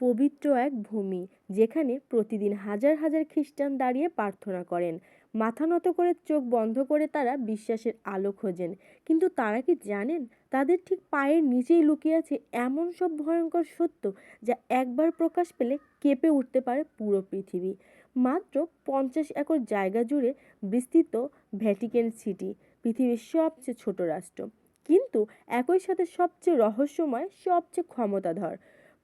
পবিত্র এক ভূমি, যেখানে প্রতিদিন হাজার হাজার খ্রিস্টান দাঁড়িয়ে প্রার্থনা করেন। মাথা নত করে চোখ বন্ধ করে তারা বিশ্বাসের আলো খোঁজেন। কিন্তু তারা কি জানেন, তাদের ঠিক পায়ের নিচেই লুকিয়ে আছে এমন সব ভয়ঙ্কর সত্য, যা একবার প্রকাশ পেলে কেঁপে উঠতে পারে পুরো পৃথিবী। মাত্র 50 একর জায়গা জুড়ে বিস্তৃত ভ্যাটিকান সিটি পৃথিবীর সবচেয়ে ছোট রাষ্ট্র, কিন্তু একই সাথে সবচেয়ে রহস্যময়, সবচেয়ে ক্ষমতাধর।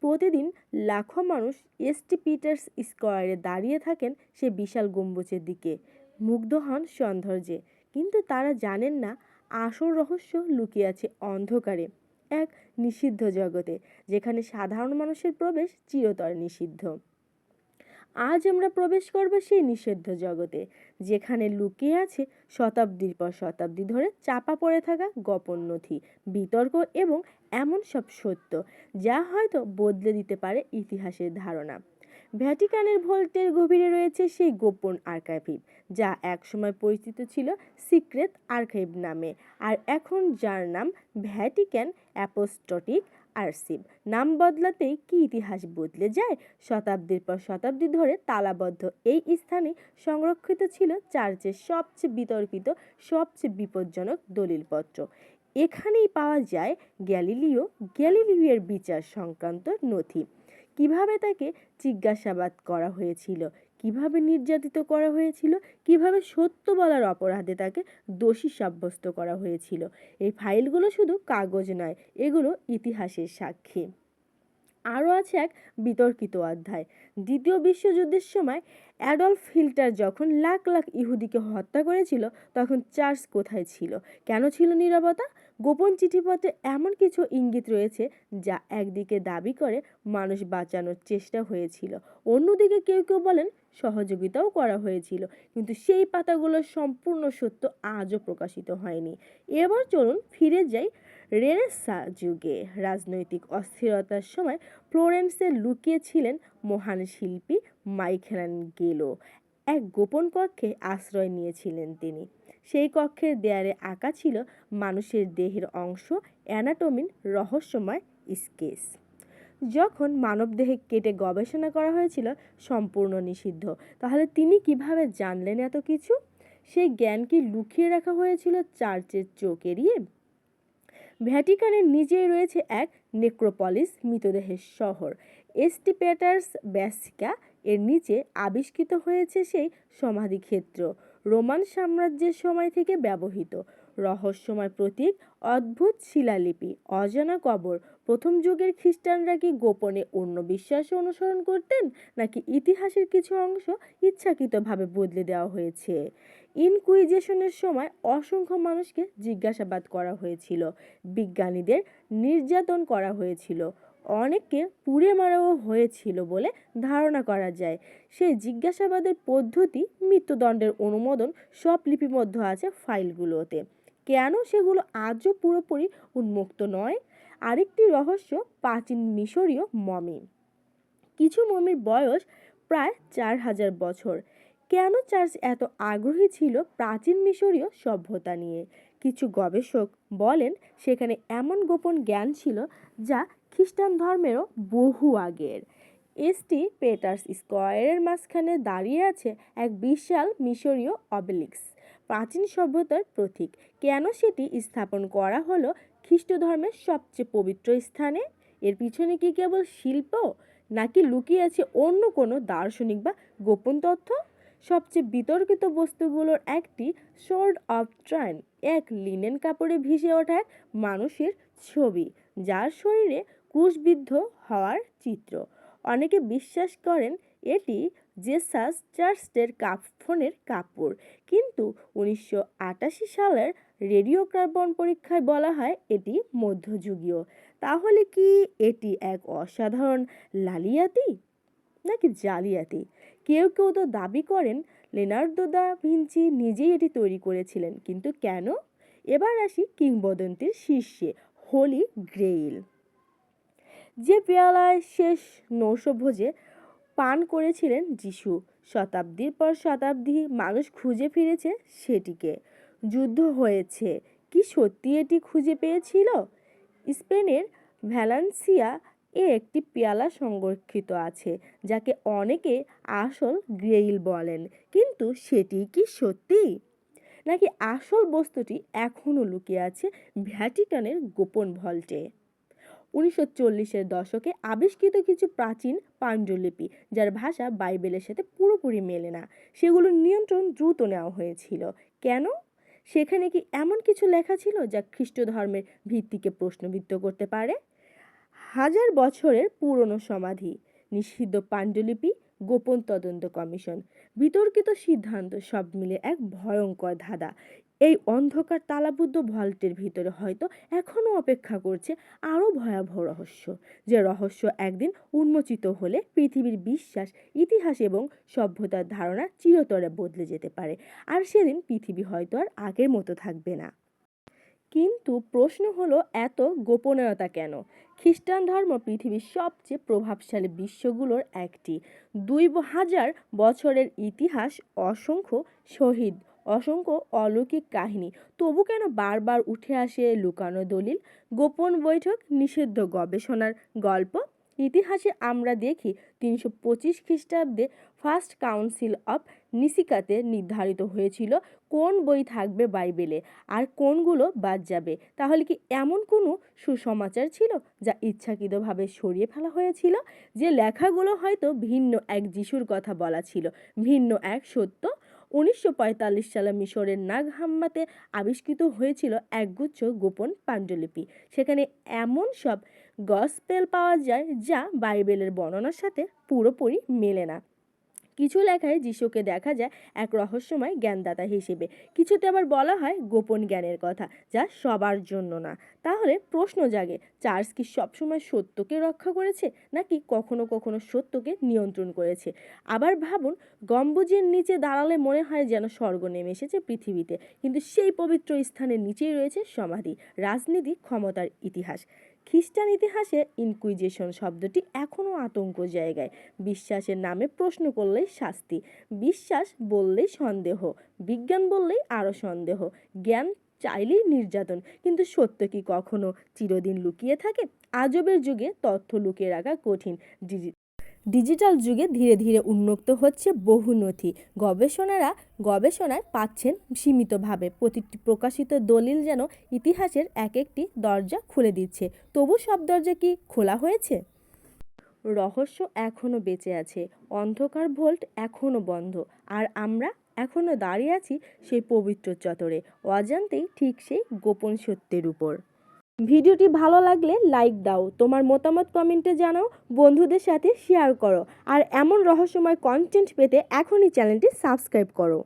প্রতিদিন লাখো মানুষ এসটি পিটার্স স্কয়ারে দাঁড়িয়ে থাকেন সে বিশাল গম্বুজের দিকে, মুগ্ধ হন সৌন্দর্যে। কিন্তু তারা জানেন না, আসল রহস্য লুকিয়ে আছে অন্ধকারে, এক নিষিদ্ধ জগতে, যেখানে সাধারণ মানুষের প্রবেশ চিরতর নিষিদ্ধ। আজ আমরা প্রবেশ করব সেই নিষিদ্ধ জগতে, যেখানে লুকিয়ে আছে শতাব্দীর পর শতাব্দী ধরে চাপা পড়ে থাকা গোপন নথি, বিতর্ক এবং এমন সব সত্য যা হয়তো বদলে দিতে পারে ইতিহাসের ধারণা। ভ্যাটিকানের ভল্টের গভীরে রয়েছে সেই গোপন আর্কাইভ, যা একসময় পরিচিত ছিল সিক্রেট আর্কাইভ নামে, আর এখন যার নাম ভ্যাটিকান অ্যাপোস্টলিক আর্চিভ। নাম বদলাতেই কি ইতিহাস বদলে যায়? শতাব্দীর পর শতাব্দী ধরে তালাবদ্ধ এই স্থানে সংরক্ষিত ছিল চার্চের সবচেয়ে বিতর্কিত, সবচেয়ে বিপজ্জনক দলিলপত্র। এখানেই পাওয়া যায় গ্যালিলিওর বিচার সংক্রান্ত নথি। কিভাবে তাকে জিজ্ঞাসাবাদ করা হয়েছিল, কিভাবে নির্যাতিত করা হয়েছিল, কিভাবে সত্য বলার অপরাধে তাকে দোষী সাব্যস্ত করা হয়েছিল। এই ফাইলগুলো শুধু কাগজ নয়, এগুলো ইতিহাসের সাক্ষী। আরও আছে এক বিতর্কিত অধ্যায়। দ্বিতীয় বিশ্বযুদ্ধের সময় অ্যাডলফ হিটলার যখন লাখ লাখ ইহুদিকে হত্যা করেছিল, তখন চার্চ কোথায় ছিল? কেন ছিল নীরবতা? গোপন চিঠিপত্রে এমন কিছু ইঙ্গিত রয়েছে যা একদিকে দাবি করে মানুষ বাঁচানোর চেষ্টা হয়েছিল, অন্যদিকে কেউ কেউ বলেন সহযোগিতাও করা হয়েছিল। কিন্তু সেই পাতাগুলোর সম্পূর্ণ সত্য আজও প্রকাশিত হয়নি। এবার চলুন ফিরে যাই রেনেসাঁ যুগে। রাজনৈতিক অস্থিরতার সময় ফ্লোরেন্সে লুকিয়েছিলেন মহান শিল্পী মাইকেলাঞ্জেলো। এক গোপন কক্ষে আশ্রয় নিয়েছিলেন তিনি। সেই কক্ষের দেয়ালে আঁকা ছিল মানুষের দেহের অংশ, অ্যানাটমির রহস্যময় স্কেচ। যখন মানবদেহে কেটে গবেষণা করা হয়েছিল সম্পূর্ণ নিষিদ্ধ, তাহলে তিনি কিভাবে জানলেন এত কিছু? সেই জ্ঞান কি লুকিয়ে রাখা হয়েছিল চার্চের চোখ এড়িয়ে? ভ্যাটিকানের নিচেই রয়েছে এক নেক্রোপলিস, মৃতদেহের শহর, এসটি পেটার্স ব্যাসিকা। এর নিচে আবিষ্কৃত হয়েছে সেই সমাধিক্ষেত্র, রোমান সাম্রাজ্যের সময় থেকে ব্যবহৃত রহস্যময় প্রতীক, অদ্ভুত শিলালিপি, অজানা কবর। প্রথম যুগের খ্রিস্টানরা কি গোপনে অন্য বিশ্বাস অনুসরণ করতেন, নাকি ইতিহাসের কিছু অংশ ইচ্ছাকৃতভাবে বদলে দেওয়া হয়েছে? ইনকুইজিশনের সময় অসংখ্য মানুষকে জিজ্ঞাসাবাদ করা হয়েছিল, বিজ্ঞানীদের নির্যাতন করা হয়েছিল, অনেককে পুড়ে মারাও হয়েছিল বলে ধারণা করা যায়। সেই জিজ্ঞাসাবাদের পদ্ধতি, মৃত্যুদণ্ডের অনুমোদন সব লিপিবদ্ধ আছে ফাইলগুলোতে। কেন সেগুলো আজও পুরোপুরি উন্মুক্ত নয়? আরেকটি রহস্য, প্রাচীন মিশরীয় মমি। কিছু মমির বয়স প্রায় 4000 বছর। কেন চার্চ এত আগ্রহী ছিল প্রাচীন মিশরীয় সভ্যতা নিয়ে? কিছু গবেষক বলেন সেখানে এমন গোপন জ্ঞান ছিল যা খ্রিস্টান ধর্মেরও বহু আগের। এসটি পেটার্স স্কয়ারের মাঝখানে দাঁড়িয়ে আছে এক বিশাল মিশরীয় অবেলিস্ক, প্রাচীন সভ্যতার প্রতীক। কেন সেটি স্থাপন করা হলো খ্রিস্ট ধর্মের সবচেয়ে পবিত্র স্থানে? এর পিছনে কি কেবল শিল্প, নাকি লুকিয়ে আছে অন্য কোনো দার্শনিক বা গোপন তথ্য? সবচেয়ে বিতর্কিত বস্তুগুলোর একটি, সোর্ড অফ ট্রাইন, এক লিনেন কাপড়ে ভেসে ওঠা এক মানুষের ছবি, যার শরীরে ক্রুশবিদ্ধ হওয়ার চিত্র। অনেকে বিশ্বাস করেন এটি জেসাস চার্চের কাফনের কাপড়, কিন্তু 1988 সালের রেডিওকার্বন পরীক্ষায় বলা হয় এটি মধ্যযুগীয়। তাহলে কি এটি এক অসাধারণ লালিয়াতি, নাকি জালিয়াতি? কেউ কেউ তো দাবি করেন লিওনার্দো দা ভিঞ্চি নিজেই এটি তৈরি করেছিলেন, কিন্তু কেন? এবার আসি কিংবদন্তির শীর্ষে, হোলি গ্রেইল। যে পেয়ালায় শেষ নৈশভোজে পান করেছিলেন যিশু, শতাব্দীর পর শতাব্দী মানুষ খুঁজে ফিরেছে সেটিকে। যুদ্ধ হয়েছে, কি সত্যি এটি খুঁজে পেয়েছিল? স্পেনের ভ্যালেন্সিয়া একটি পেয়ালা সংরক্ষিত আছে, যাকে অনেকে আসল গ্রেইল বলেন। কিন্তু সেটি কি সত্যি, নাকি আসল বস্তুটি এখনও লুকিয়ে আছে ভ্যাটিকানের গোপন ভল্টে? 1940-এর দশকে আবিষ্কৃত কিছু প্রাচীন পাণ্ডুলিপি, যার ভাষা বাইবেলের সাথে পুরোপুরি মেলে না, সেগুলোর নিয়ন্ত্রণ দ্রুত নেওয়া হয়েছিল। কেন? সেখানে কি এমন কিছু লেখা ছিল যা খ্রিস্ট ধর্মের ভিত্তিকে প্রশ্নবিদ্ধ করতে পারে? হাজার বছরের পুরনো সমাধি, নিষিদ্ধ পাণ্ডুলিপি, গোপন তদন্ত কমিশন, বিতর্কিত সিদ্ধান্ত, সব মিলে এক ভয়ঙ্কর ধাঁধা। এই অন্ধকার তালাবদ্ধ ভল্টের ভিতরে হয়তো এখনও অপেক্ষা করছে আরও ভয়াবহ রহস্য, যে রহস্য একদিন উন্মোচিত হলে পৃথিবীর বিশ্বাস, ইতিহাস এবং সভ্যতার ধারণা চিরতরে বদলে যেতে পারে। আর সেদিন পৃথিবী হয়তো আর আগের মতো থাকবে না। কিন্তু প্রশ্ন হলো, এত গোপনীয়তা কেন? খ্রিস্টান ধর্ম পৃথিবীর সবচেয়ে প্রভাবশালী বিশ্বগুলোর একটি। 2000 বছরের ইতিহাস, অসংখ্য শহীদ, অসংখ্য অলৌকিক কাহিনী। তবু কেন বারবার উঠে আসে লুকানো দলিল, গোপন বৈঠক, নিষিদ্ধ গবেষণার গল্প? ইতিহাসে আমরা দেখি 325 খ্রিস্টাব্দে ফার্স্ট কাউন্সিল অফ নিসিকাতে নির্ধারিত হয়েছিল কোন বই থাকবে বাইবেলে আর কোনগুলো বাদ যাবে। তাহলে কি এমন কোনো সুসমাচার ছিল যা ইচ্ছাকৃতভাবে সরিয়ে ফেলা হয়েছিল? যে লেখাগুলো হয়তো ভিন্ন এক যিশুর কথা বলা ছিল, ভিন্ন এক সত্য। 1945 সালে মিশরের নাগ হাম্মাতে আবিষ্কৃত হয়েছিল একগুচ্ছ গোপন পাণ্ডুলিপি। সেখানে এমন সব গসপেল পাওয়া যায় যা বাইবেলের বর্ণনার সাথে পুরোপুরি মেলে না। কিছু লেখায় যিশুকে দেখা যায় এক রহস্যময় জ্ঞানদাতা হিসেবে, কিছুতে আবার বলা হয় গোপন জ্ঞানের কথা, যা সবার জন্য না। তাহলে প্রশ্ন জাগে, চার্চ কি সবসময় সত্যকে রক্ষা করেছে, নাকি কখনো কখনো সত্যকে নিয়ন্ত্রণ করেছে? আবার ভাবুন, গম্বুজের নিচে দাঁড়ালে মনে হয় যেন স্বর্গ নেমে এসেছে পৃথিবীতে, কিন্তু সেই পবিত্র স্থানের নিচেই রয়েছে সমাধি, রাজনীতি, ক্ষমতার ইতিহাস। খ্রিস্টান ইতিহাসে ইনকুইজিশন শব্দটি এখনও আতঙ্ক জায়গায়। বিশ্বাসের নামে প্রশ্ন করলেই শাস্তি, বিশ্বাস বললেই সন্দেহ, বিজ্ঞান বললেই আরও সন্দেহ, জ্ঞান চাইলেই নির্যাতন। কিন্তু সত্য কি কখনো চিরদিন লুকিয়ে থাকে? আজবের যুগে তথ্য লুকিয়ে রাখা কঠিন। ডিজিটাল যুগে ধীরে ধীরে উন্মুক্ত হচ্ছে বহু নথি। গবেষণায় পাচ্ছেন সীমিতভাবে। প্রতিটি প্রকাশিত দলিল যেন ইতিহাসের এক একটি দরজা খুলে দিচ্ছে। তবু সব দরজা কি খোলা হয়েছে? রহস্য এখনও বেঁচে আছে, অন্ধকার ভোল্ট এখনও বন্ধ, আর আমরা এখনও দাঁড়িয়ে আছি সেই পবিত্র চত্বরে, অজান্তেই ঠিক সেই গোপন সত্যের উপর। ভিডিওটি ভালো লাগলে লাইক দাও, তোমার মতামত কমেন্টে জানাও, বন্ধুদের সাথে শেয়ার করো, আর এমন রহস্যময় কন্টেন্ট পেতে এখনই চ্যানেলটি সাবস্ক্রাইব করো।